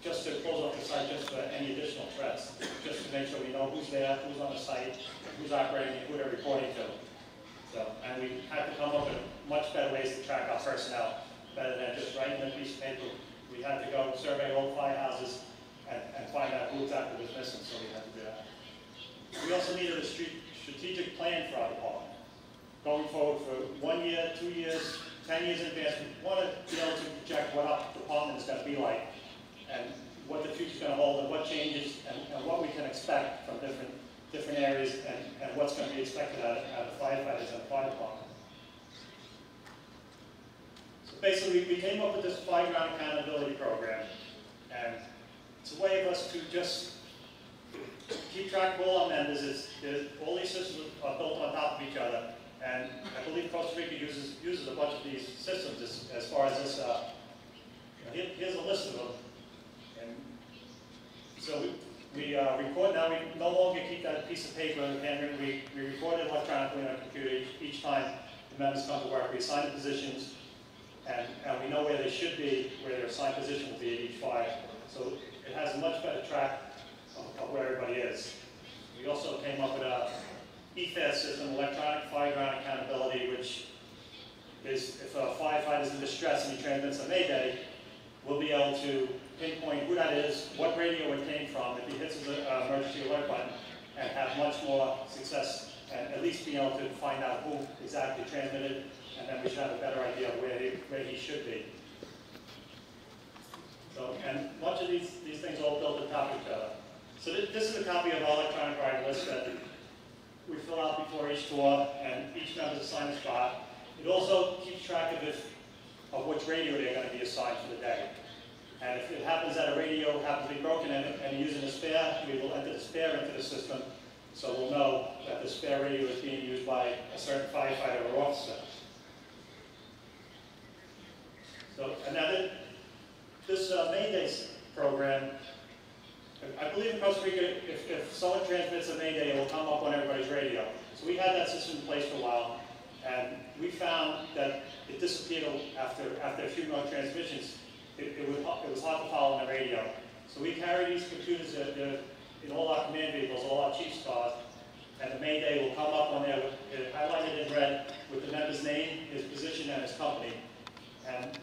just to close off the site just for any additional threats, just to make sure we know who's there, who's on the site, who's operating, who they're reporting to. So, and we had to come up with much better ways to track our personnel, better than just writing a piece of paper. We had to go survey all the firehouses and find out who exactly was missing, so we had to do that. We also needed a strategic plan for our department. Going forward for 1 year, 2 years, 10 years in advance, we want to be able to project what our department is going to be like, and what the future is going to hold, and what changes, and what we can expect from different areas, and what's going to be expected out of the firefighters and the fire department. So basically, we came up with this fireground accountability program, and it's a way of us to just keep track of all our members. All these systems are built on top of each other, and I believe Costa Rica uses a bunch of these systems as far as this. Here's a list of them. And so we record now. We no longer keep that piece of paper in handwritten. We record it electronically on our computer each time the members come to work. We assign the positions, and we know where they should be, where their assigned position will be at each fire. So it has a much better track of where everybody is. We also came up with a EFAS system, electronic fireground accountability, which is if a firefighter is in distress and he transmits a mayday, we'll be able to pinpoint who that is, what radio it came from, if he hits the emergency alert button, and have much more success, and at least be able to find out who exactly transmitted, and then we should have a better idea of where he should be. So, and much of these things all built on top of each other. So this is a copy of our electronic riding list that we fill out before each tour, and each member is assigned a spot. It also keeps track of which radio they're going to be assigned for the day. And if it happens that a radio happens to be broken and using a spare, we will enter the spare into the system, so we'll know that the spare radio is being used by a certain firefighter or officer. So, and now this Mayday program, I believe in Costa Rica, if someone transmits a Mayday, it will come up on everybody's radio. So we had that system in place for a while, and we found that it disappeared after a few more transmissions. It was hard to follow on the radio. So we carry these computers in all our command vehicles, all our chief's cars, and the Mayday will come up on there, highlighted in red, with the member's name, his position, and his company. And